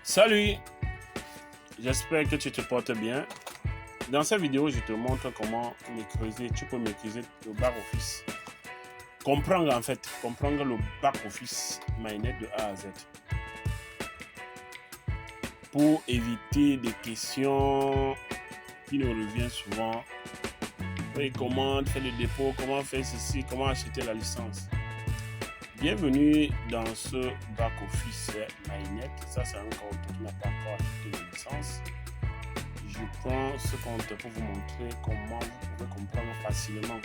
Salut, j'espère que tu te portes bien. Dans cette vidéo, je te montre comment tu peux maîtriser le back-office. Comprendre le back-office MyNet de A à Z. Pour éviter des questions qui nous reviennent souvent. Oui, comment faire le dépôt, comment faire ceci, comment acheter la licence. Bienvenue dans ce back-office MyNet. Ça, c'est un compte qui n'a pas encore acheté de licence. Je prends ce compte pour vous montrer comment vous pouvez comprendre facilement.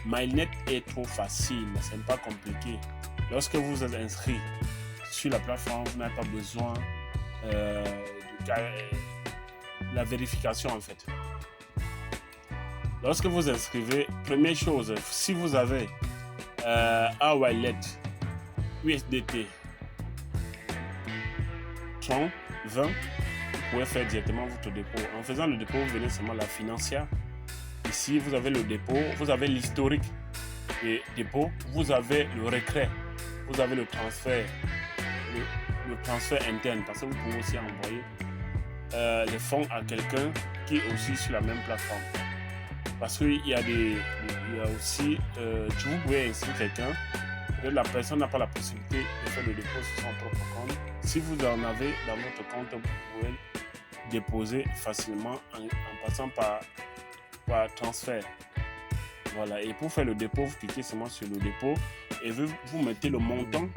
MyNet est trop facile, ce n'est pas compliqué. Lorsque vous êtes inscrit sur la plateforme, vous n'avez pas besoin de la vérification en fait. Lorsque vous inscrivez, première chose, si vous avez un wallet USDT 30, 20, vous pouvez faire directement votre dépôt. En faisant le dépôt, vous venez seulement à la financière. Ici, vous avez le dépôt, vous avez l'historique des dépôts, vous avez le retrait, vous avez le transfert, le transfert interne, parce que vous pouvez aussi envoyer les fonds à quelqu'un qui est aussi sur la même plateforme. Parce qu'il y a aussi, vous pouvez inscrire quelqu'un, la personne n'a pas la possibilité de faire le dépôt sur son propre compte. Si vous en avez dans votre compte, vous pouvez déposer facilement en passant par transfert. Voilà, et pour faire le dépôt, vous cliquez seulement sur le dépôt et vous mettez le montant.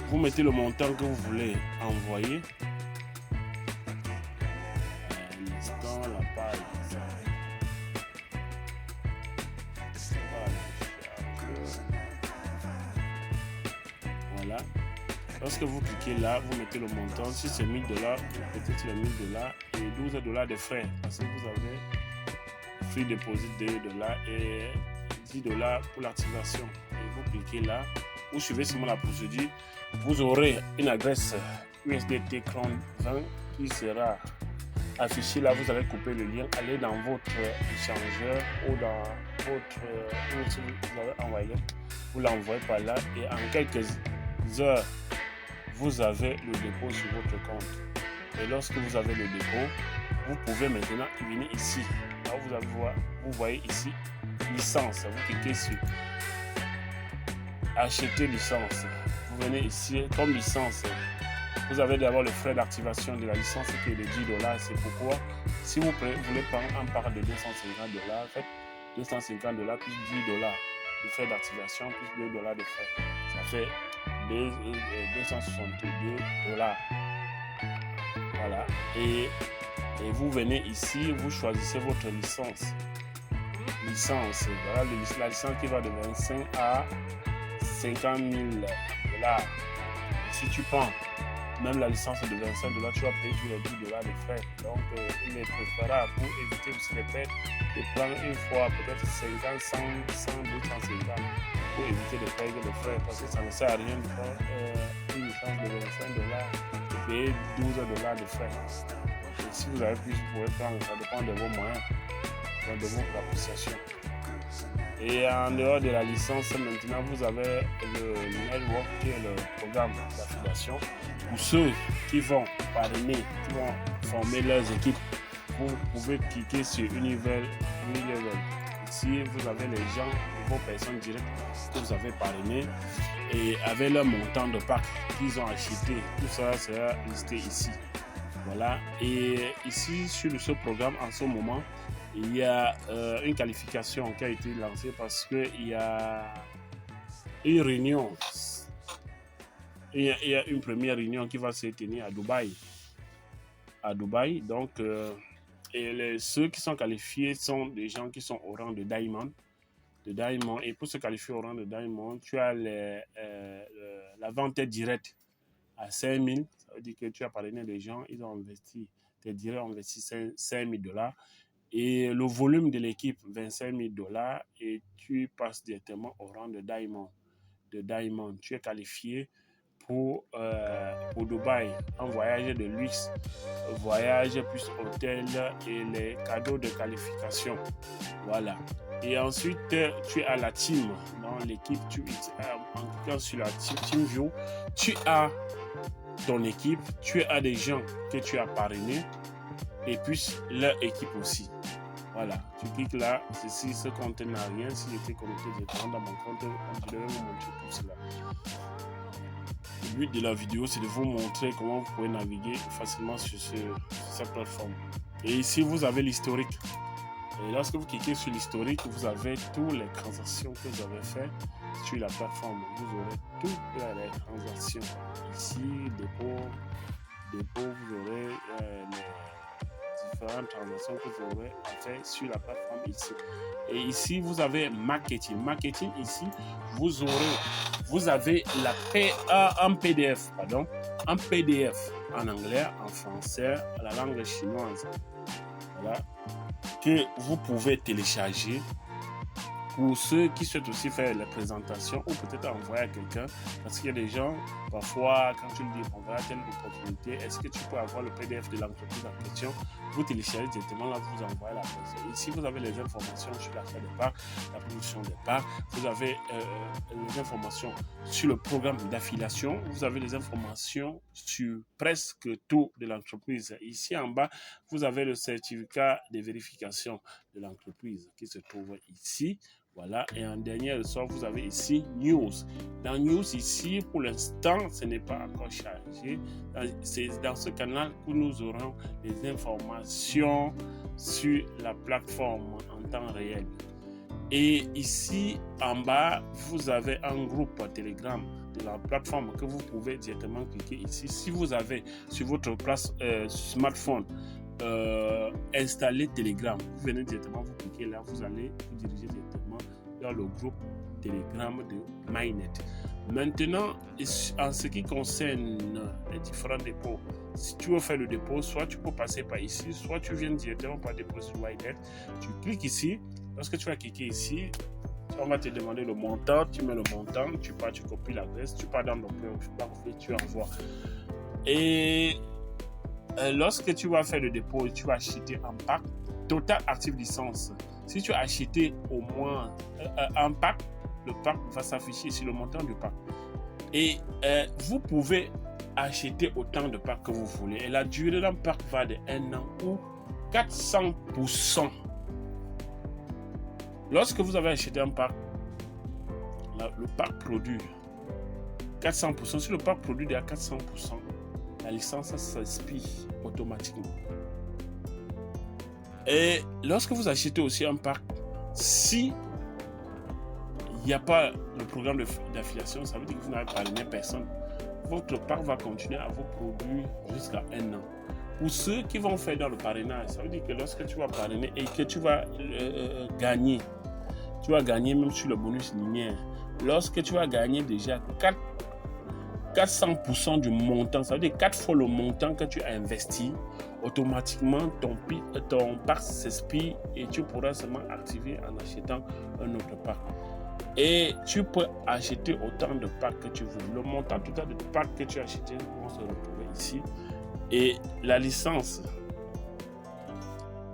Vous mettez le montant que vous voulez envoyer. Un instant, la page. Voilà. Lorsque vous cliquez là, vous mettez le montant. Si c'est $1000, vous mettez sur les $1000 et $12 de frais. Parce que vous avez free deposit de $2 et $10 pour l'activation. Et vous cliquez là, vous suivez seulement la procédure. Vous aurez une adresse USDT 3020 qui sera affichée là. Vous allez couper le lien, aller dans votre échangeur ou dans votre si vous avez envoyé, vous l'envoyez par là et en quelques heures vous avez le dépôt sur votre compte. Et lorsque vous avez le dépôt, vous pouvez maintenant venir ici. Là, vous voyez ici licence. Vous cliquez sur acheter licence. Vous venez ici comme licence. Vous avez d'abord le frais d'activation de la licence qui est de $10. C'est pourquoi si vous voulez prendre un part de $250, faites $250 plus $10 de frais d'activation plus $2 de frais. Ça fait $262. Voilà. Et vous venez ici, vous choisissez votre licence. Voilà la licence qui va de 25 à 50 000 $. Si tu prends même la licence de $25, tu vas payer tous les $10 de frais. Donc, il est préférable pour éviter aussi les pertes de prendre une fois peut-être 50, 100, 250 pour éviter de payer les frais parce que ça ne sert à rien de prendre une licence de $25 et payer $12 de frais. Et si vous avez plus, vous pouvez prendre, ça dépend de vos moyens, de votre appréciation. Et en dehors de la licence, maintenant, vous avez le network qui est le programme d'affiliation. Pour ceux qui vont parrainer, qui vont former leurs équipes, vous pouvez cliquer sur Unilevel. Ici, vous avez les gens, vos personnes directes que vous avez parrainées et avec leur montant de pack qu'ils ont acheté. Tout ça sera listé ici. Voilà. Et ici, sur ce programme, en ce moment, il y a une qualification qui a été lancée parce qu'il y a une réunion. Il y a une première réunion qui va se tenir à Dubaï. Donc, ceux qui sont qualifiés sont des gens qui sont au rang de Diamond. Et pour se qualifier au rang de Diamond, tu as la vente directe à 5 000. Ça veut dire que tu as parrainé des gens, ils ont investi, tes directs ont investi $5 000. Et le volume de l'équipe, $25 000, et tu passes directement au rang de Diamond. Tu es qualifié pour Dubaï, un voyage de luxe, voyage plus hôtel et les cadeaux de qualification. Voilà. Et ensuite, tu as la team. Dans l'équipe, en cliquant sur la TeamView, tu as ton équipe, tu as des gens que tu as parrainés et puis leur équipe aussi. Voilà, tu cliques là, ceci, ce compte n'a rien. Si j'étais connecté directement dans mon compte, je devais vous montrer tout cela. Le but de la vidéo, c'est de vous montrer comment vous pouvez naviguer facilement sur cette plateforme. Et ici, vous avez l'historique. Et lorsque vous cliquez sur l'historique, vous avez toutes les transactions que vous avez faites sur la plateforme. Vous aurez toutes les transactions. Ici, dépôt, vous aurez les différentes transactions que vous aurez faites sur la plateforme ici. Et ici, vous avez marketing. Marketing, ici, vous avez un PDF, un PDF en anglais, en français, à la langue chinoise. Voilà. Que vous pouvez télécharger pour ceux qui souhaitent aussi faire la présentation ou peut-être envoyer à quelqu'un, parce qu'il y a des gens, parfois, quand tu lui dis on va à telle opportunité, est-ce que tu peux avoir le PDF de l'entreprise en question? Vous téléchargez directement là, vous envoyez la personne. Ici, vous avez les informations sur l'achat des parts, la production des parts, vous avez les informations sur le programme d'affiliation, vous avez les informations sur presque tout de l'entreprise. Ici en bas, vous avez le certificat de vérification de l'entreprise qui se trouve ici. Voilà, et en dernier ressort, vous avez ici News. Dans News, ici, pour l'instant, ce n'est pas encore chargé. C'est dans ce canal que nous aurons les informations sur la plateforme en temps réel. Et ici, en bas, vous avez un groupe Telegram de la plateforme que vous pouvez directement cliquer ici. Si vous avez sur votre smartphone installer Telegram, vous venez directement, vous cliquez là, vous allez vous diriger directement dans le groupe Telegram de MyNet. Maintenant, en ce qui concerne les différents dépôts, si tu veux faire le dépôt, soit tu peux passer par ici, soit tu viens directement par dépôt sur MyNet. Tu cliques ici. Lorsque tu vas cliquer ici, on va te demander le montant, tu mets le montant, tu pars, tu copies l'adresse, tu pars dans le et tu envoies. Et lorsque tu vas faire le dépôt, tu vas acheter un pack Total Active Licence. Si tu as acheté au moins un pack, le pack va s'afficher sur le montant du pack. Et vous pouvez acheter autant de packs que vous voulez. Et la durée d'un pack va de 1 an ou 400%. Lorsque vous avez acheté un pack, le pack produit 400%. Si le pack produit à 400%, la licence s'expire automatiquement. Et lorsque vous achetez aussi un pack, si il n'y a pas le programme d'affiliation, ça veut dire que vous n'avez parrainé personne. Votre pack va continuer à vous produire jusqu'à 1 an. Pour ceux qui vont faire dans le parrainage, ça veut dire que lorsque tu vas parrainer et que tu vas gagner, tu vas gagner même sur le bonus linéaire. Lorsque tu vas gagner déjà 400% du montant, ça veut dire 4 fois le montant que tu as investi, automatiquement ton pack s'expire et tu pourras seulement activer en achetant un autre pack. Et tu peux acheter autant de packs que tu veux. Le montant total de packs que tu as acheté va se retrouver ici. Et la licence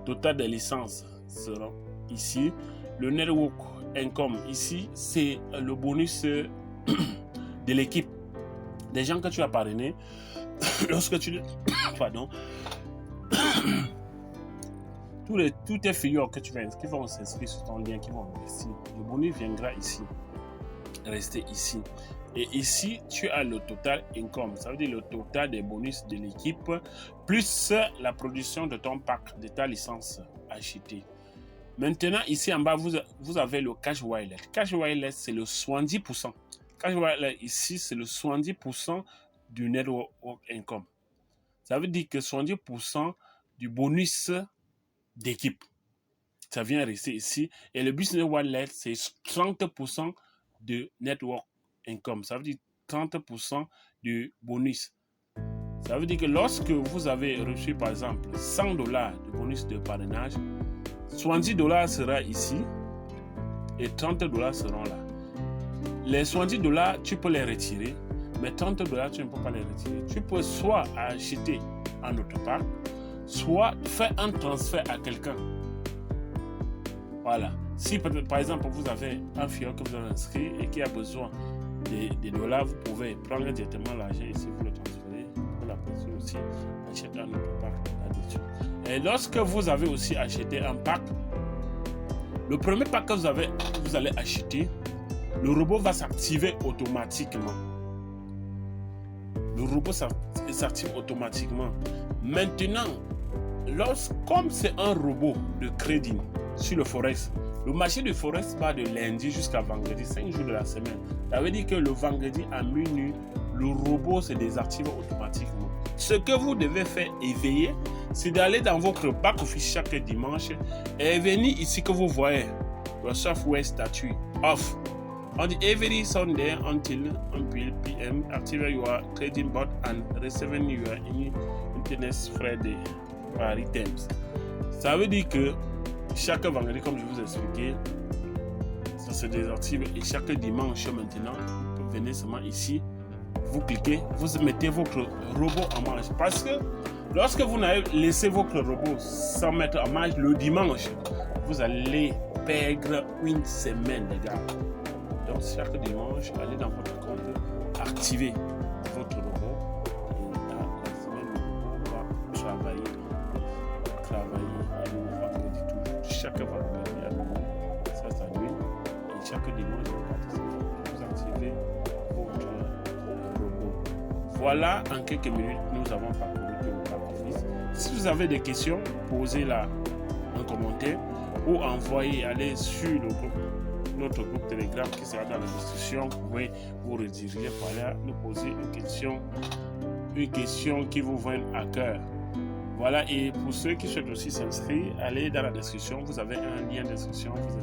totale des licences sera ici. Le network income ici, c'est le bonus de l'équipe, des gens que tu as parrainés. Lorsque tu pardon tous tes figures que tu vas inscrire, qui vont s'inscrire sur ton lien, qui vont investir. Le bonus viendra ici, rester ici. Et ici, tu as le total income. Ça veut dire le total des bonus de l'équipe, plus la production de ton pack, de ta licence achetée. Maintenant, ici en bas, vous avez le Cash Wallet. Cash Wallet, c'est le 70%. Cash Wallet, ici, c'est le 70% du network income. Ça veut dire que 70% du bonus d'équipe, ça vient rester ici. Et le Business Wallet, c'est 30% de network income. Ça veut dire 30% du bonus. Ça veut dire que lorsque vous avez reçu, par exemple, $100 de bonus de parrainage, $70 sera ici et $30 seront là. Les $70, tu peux les retirer, mais $30, tu ne peux pas les retirer. Tu peux soit acheter un autre pack, soit faire un transfert à quelqu'un. Voilà. Si par exemple vous avez un fieur que vous avez inscrit et qui a besoin des dollars, vous pouvez prendre directement l'argent ici, vous le transférez sorti, achète un autre pack là-dessus. Et lorsque vous avez aussi acheté un pack, le premier pack que vous allez acheter, le robot va s'activer automatiquement. Le robot s'active automatiquement. Maintenant, comme c'est un robot de crédit sur le Forex, le marché du Forex va de lundi jusqu'à vendredi, 5 jours de la semaine. Ça veut dire que le vendredi à minuit, le robot se désactive automatiquement. Ce que vous devez faire et veiller, c'est d'aller dans votre back-office chaque dimanche et venir ici que vous voyez le software statut off. On dit every Sunday until PM, activate your trading bot and receiving your internet-free items. Ça veut dire que chaque vendredi, comme je vous ai expliqué, ça se désactive et chaque dimanche maintenant, vous venez seulement ici, vous cliquez, vous mettez votre robot en marche. Parce que lorsque vous n'avez laissé votre robot sans mettre en marche le dimanche, vous allez perdre une semaine, les gars. Donc chaque dimanche, allez dans votre compte, activez votre robot et la semaine, le robot va travailler à nouveau vendredi toujours. Chaque vendredi à nouveau, ça s'allume et chaque dimanche, vous activez votre robot. Voilà, en quelques minutes, nous avons parcouru tout le back-office. Si vous avez des questions, posez-la en commentaire ou envoyez, allez sur notre groupe Telegram qui sera dans la description. Vous pouvez vous rediriger par là, nous poser une question qui vous vient à cœur. Voilà, et pour ceux qui souhaitent aussi s'inscrire, allez dans la description, vous avez un lien d'inscription, vous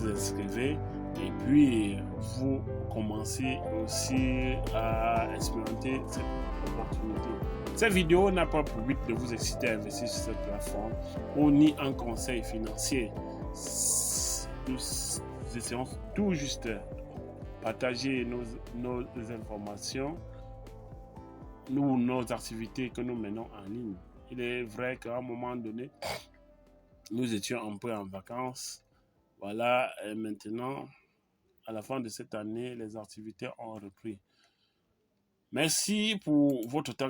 inscrivez et puis vous commencez aussi à expérimenter cette opportunité. Cette vidéo n'a pas pour but de vous exciter à investir sur cette plateforme ou ni un conseil financier. Nous essayons tout juste partager nos informations, nos activités que nous menons en ligne. Il est vrai qu'à un moment donné, nous étions un peu en vacances. Voilà, et maintenant, à la fin de cette année, les activités ont repris. Merci pour votre temps.